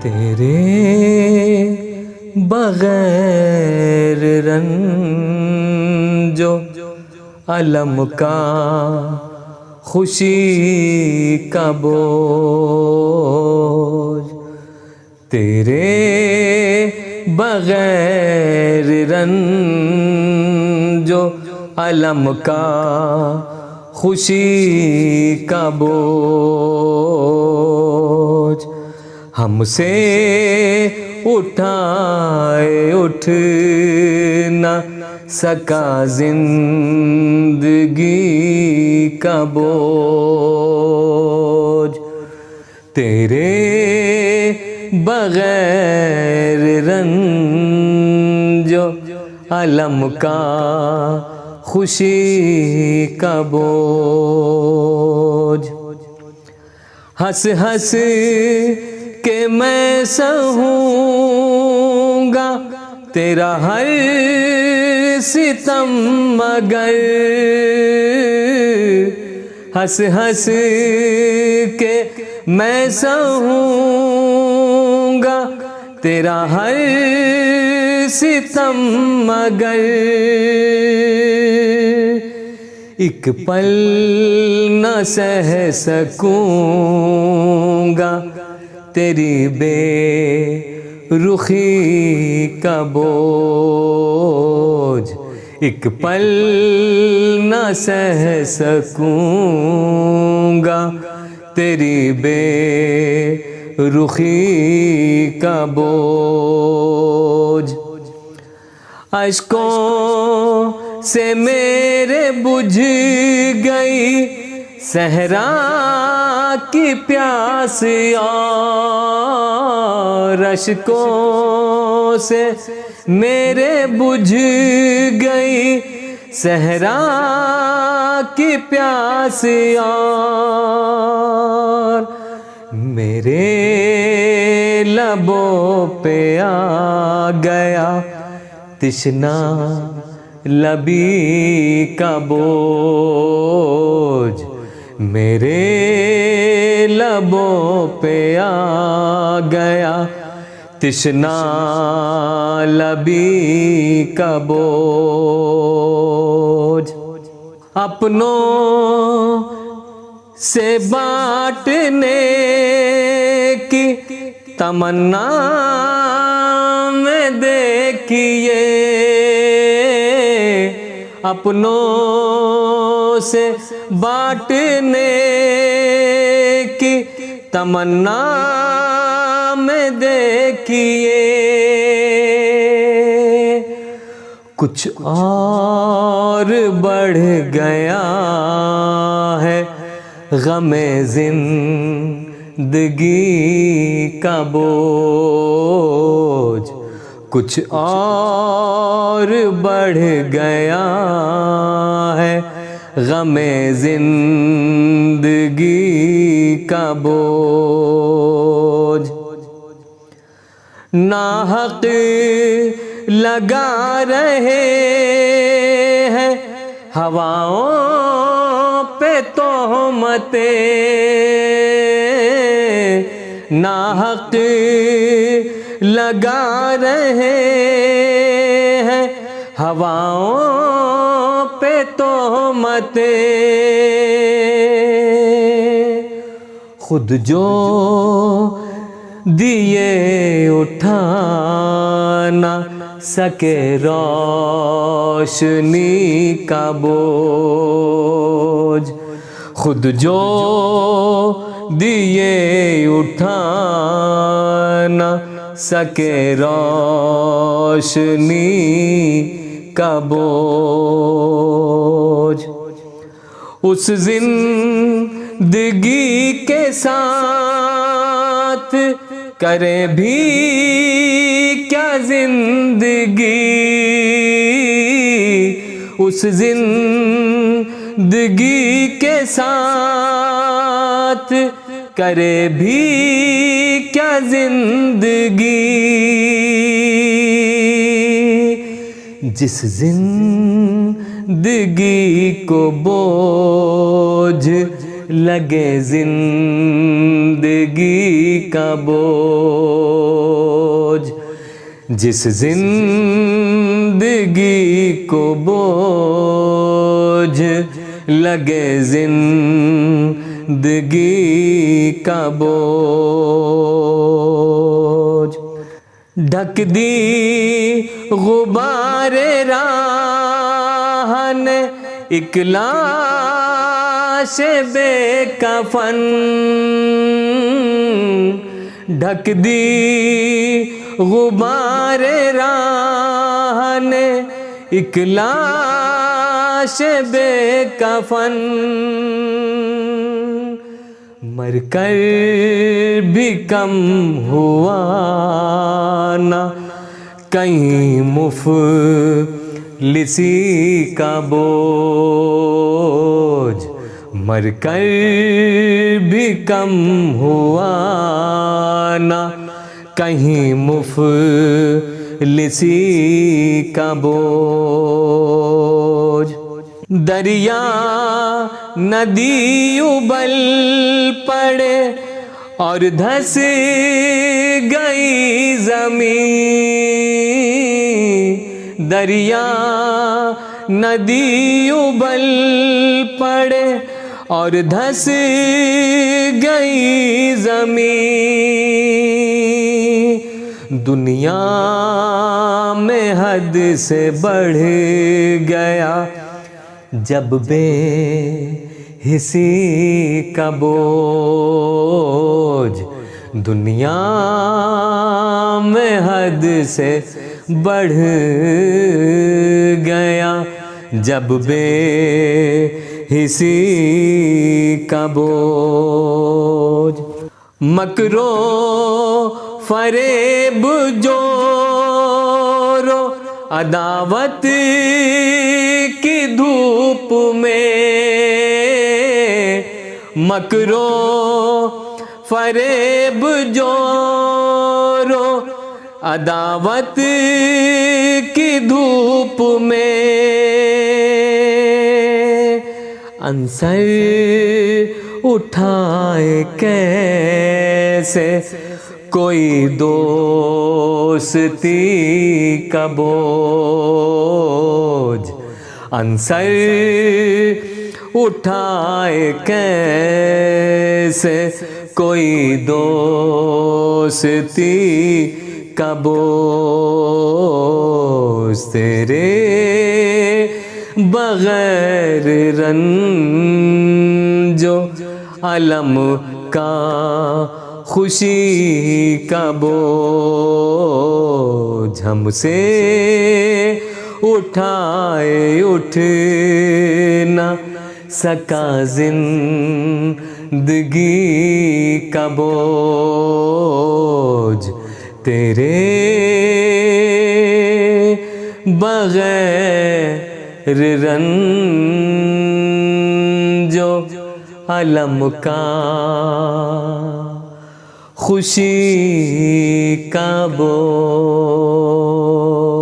तेरे बगैर रंजो अलम का खुशी का बोझ, तेरे बगैर रंजो अलम का खुशी का बोझ, हमसे उठाए उठ न सका जिंदगी का बोझ, तेरे बगैर रंजो अलम का खुशी का बोझ। हंस हंस के मैं सहूँगा तेरा हर सितम, मगर हंस हंस के मैं सहूँगा तेरा हर सितम, मगर एक पल न सह सकूँगा तेरी बेरुखी का बोझ, एक पल न सह सकूँगा तेरी बेरुखी का बोझ। अश्कों से मेरे बुझ गई सहरा की प्यास, और अश्कों से मेरे बुझ गई सहरा की प्यास, और मेरे लबों पे आ गया तिश्ना लबी का बोझ, मेरे लबों पे आ गया तिश्ना लबी का बोझ। अपनों से बांटने की तमन्ना में देखिए, अपनों से बांटने की तमन्ना में देखिए, कुछ और बढ़ गया है गमे जिंदगी का बोझ, कुछ और बढ़ गया है गमे जिंदगी का बोझ। नाहक लगा रहे हैं हवाओं पे तोहमतें, नाहक लगा रहे हैं हवाओं पे तोहमतें, खुद जो दिए उठा ना सके रोशनी का बोझ, खुद जो दिए उठा ना सके रोशनी का बोझ। उस जिंदगी के साथ करे भी क्या जिंदगी, उस जिंदगी के साथ करे भी क्या जिंदगी, जिस जिंदगी को बोझ लगे जिंदगी का बोझ, जिस जिंदगी को बोझ लगे जिंदगी का बोझ। ढक दी गुबारे राह ने एक लाश बेकफन, ढक दी गुबारे राह ने एक लाश बेकफन। मरकर भी कम हुआ ना कहीं मुफलिसी का बोझ, मरकर भी कम हुआ ना कहीं मुफलिसी का बोझ। दरिया नदी उबल पड़े और धंस गई ज़मीं, दरिया नदी उबल पड़े और धंस गई ज़मीं। दुनिया में हद से बढ़ गया जब बेहिसी का बोझ, दुनिया में हद से बढ़ गया जब बेहिसी का बोझ। मकरो फरेब जोरो अदावत की धूप में, मकरो फरेब जोरो अदावत की धूप में। अंसर उठाए कैसे कोई दोस्ती का बोझ, अंसर उठाए कैसे कोई दोस्ती का बोझ। तेरे बगैर रंजो अलम का खुशी का बोझ हमसे उठाए उठ न सका जिंदगी का बोझ। तेरे बगैर रंजो अलम का खुशी का बोझ।